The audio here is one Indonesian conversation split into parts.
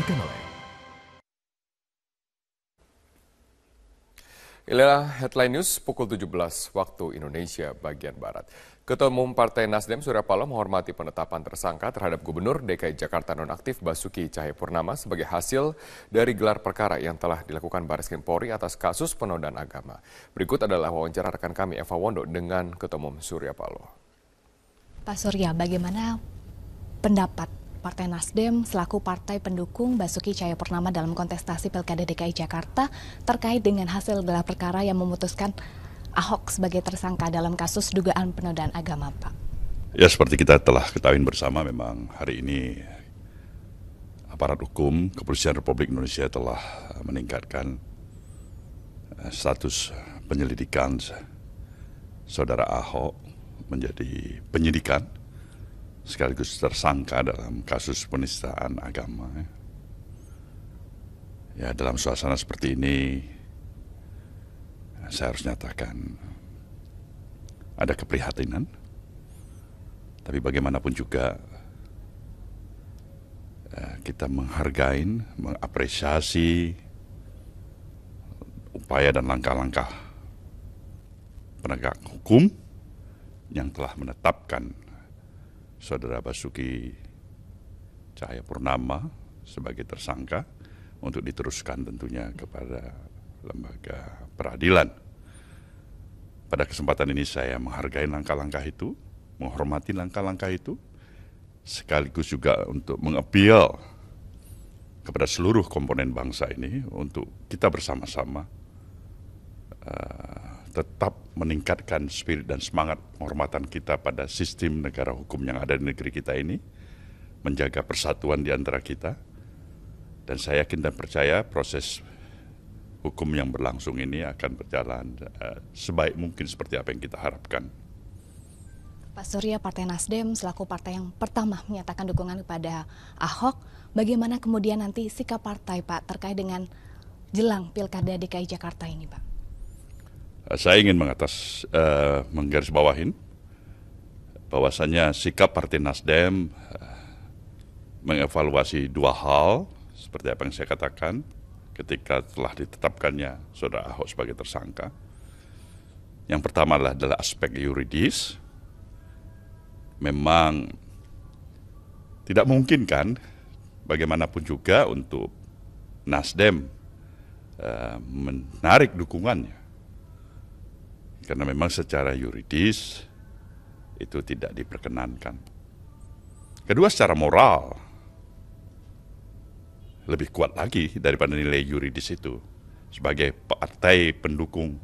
dipersembahkan oleh Inilah headline news pukul 17 waktu Indonesia bagian Barat. Ketua Umum Partai Nasdem Surya Paloh menghormati penetapan tersangka terhadap Gubernur DKI Jakarta nonaktif Basuki Cahayapurnama sebagai hasil dari gelar perkara yang telah dilakukan Barreskrim Polri atas kasus penodaan agama. Berikut adalah wawancara rekan kami Eva Wondo dengan Ketua Umum Surya Paloh. Pak Surya, bagaimana pendapat Partai Nasdem selaku partai pendukung Basuki Cahayapurnama dalam kontestasi Pilkada DKI Jakarta terkait dengan hasil gelar perkara yang memutuskan Ahok sebagai tersangka dalam kasus dugaan penodaan agama, Pak? Ya, seperti kita telah ketahui bersama, memang hari ini aparat hukum Kepolisian Republik Indonesia telah meningkatkan status penyelidikan saudara Ahok menjadi penyidikan sekaligus tersangka dalam kasus penistaan agama. Ya, dalam suasana seperti ini, saya harus nyatakan ada keprihatinan. Tapi bagaimanapun juga kita menghargai, mengapresiasi upaya dan langkah-langkah penegak hukum yang telah menetapkan Saudara Basuki Cahayapurnama sebagai tersangka untuk diteruskan tentunya kepada lembaga peradilan. Pada kesempatan ini saya menghargai langkah-langkah itu, menghormati langkah-langkah itu, sekaligus juga untuk mengappeal kepada seluruh komponen bangsa ini untuk kita bersama-sama tetap meningkatkan spirit dan semangat penghormatan kita pada sistem negara hukum yang ada di negeri kita ini, menjaga persatuan di antara kita, dan saya yakin dan percaya proses hukum yang berlangsung ini akan berjalan sebaik mungkin seperti apa yang kita harapkan. Pak Surya, Partai Nasdem selaku partai yang pertama menyatakan dukungan kepada Ahok, bagaimana kemudian nanti sikap partai, Pak, terkait dengan jelang Pilkada DKI Jakarta ini, Pak? Saya ingin menggarisbawahin bahwasannya sikap Partai Nasdem mengevaluasi dua hal seperti apa yang saya katakan ketika telah ditetapkannya saudara Ahok sebagai tersangka. Yang pertama adalah aspek yuridis. Memang tidak mungkin kan bagaimanapun juga untuk Nasdem menarik dukungannya. Karena memang secara yuridis itu tidak diperkenankan. Kedua, secara moral lebih kuat lagi daripada nilai yuridis itu. Sebagai partai pendukung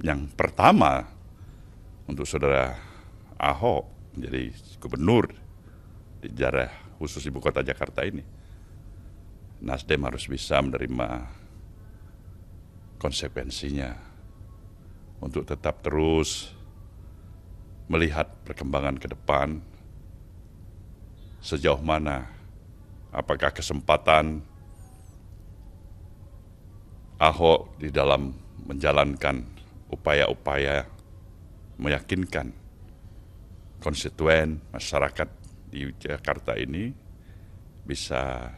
yang pertama untuk saudara Ahok menjadi gubernur di daerah khusus ibu kota Jakarta ini, Nasdem harus bisa menerima konsekuensinya untuk tetap terus melihat perkembangan ke depan, sejauh mana apakah kesempatan Ahok di dalam menjalankan upaya-upaya meyakinkan konstituen masyarakat di Jakarta ini bisa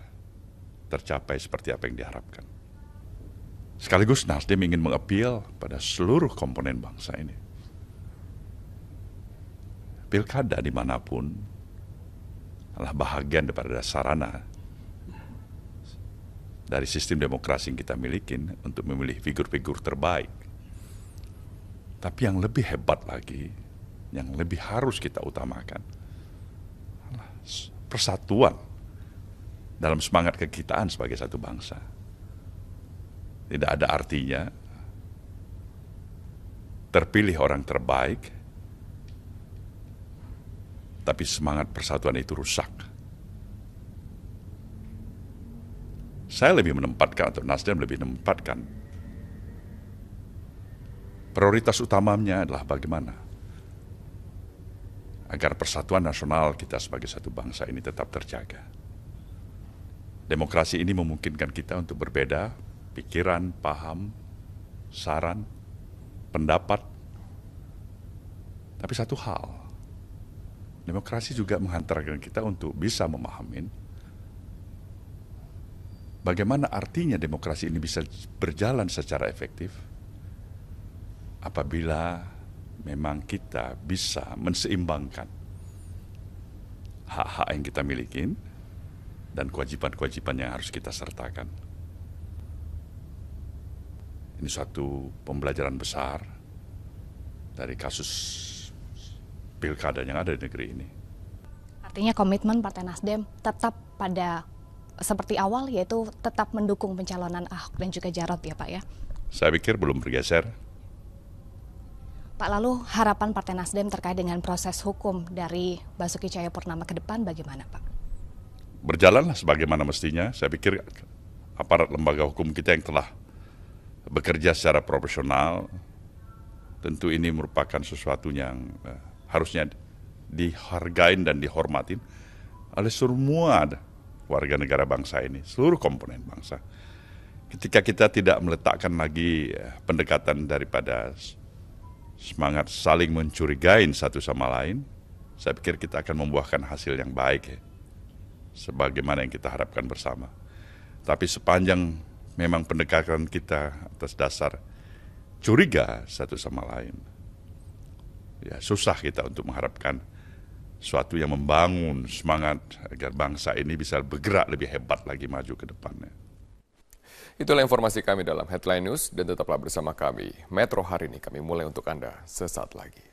tercapai seperti apa yang diharapkan. Sekaligus Nasdem ingin mengappeal pada seluruh komponen bangsa ini. Pilkada dimanapun adalah bahagian daripada sarana dari sistem demokrasi yang kita miliki untuk memilih figur-figur terbaik. Tapi yang lebih hebat lagi, yang lebih harus kita utamakan adalah persatuan dalam semangat kekitaan sebagai satu bangsa. Tidak ada artinya terpilih orang terbaik, tapi semangat persatuan itu rusak. Saya lebih menempatkan, atau Nasdem lebih menempatkan, prioritas utamanya adalah bagaimana agar persatuan nasional kita sebagai satu bangsa ini tetap terjaga. Demokrasi ini memungkinkan kita untuk berbeda pikiran, paham, saran, pendapat. Tapi satu hal, demokrasi juga menghantarkan kita untuk bisa memahami bagaimana artinya demokrasi ini bisa berjalan secara efektif apabila memang kita bisa menseimbangkan hak-hak yang kita miliki dan kewajiban-kewajiban yang harus kita sertakan. Ini suatu pembelajaran besar dari kasus pilkada yang ada di negeri ini. Artinya komitmen Partai Nasdem tetap pada seperti awal, yaitu tetap mendukung pencalonan Ahok dan juga Jarot ya Pak ya? Saya pikir belum bergeser. Pak, lalu harapan Partai Nasdem terkait dengan proses hukum dari Basuki Cahayapurnama ke depan bagaimana Pak? Berjalanlah sebagaimana mestinya. Saya pikir aparat lembaga hukum kita yang telah bekerja secara profesional, tentu ini merupakan sesuatu yang harusnya dihargai dan dihormati oleh semua warga negara bangsa ini, seluruh komponen bangsa. Ketika kita tidak meletakkan lagi pendekatan daripada semangat saling mencurigain satu sama lain, saya pikir kita akan membuahkan hasil yang baik ya, sebagaimana yang kita harapkan bersama. Tapi sepanjang memang pendekatan kita atas dasar curiga satu sama lain, ya susah kita untuk mengharapkan suatu yang membangun semangat agar bangsa ini bisa bergerak lebih hebat lagi maju ke depannya. Itulah informasi kami dalam Headline News, dan tetaplah bersama kami. Metro hari ini kami mulai untuk Anda sesaat lagi.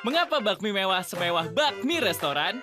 Mengapa bakmi mewah semewah bakmi restoran?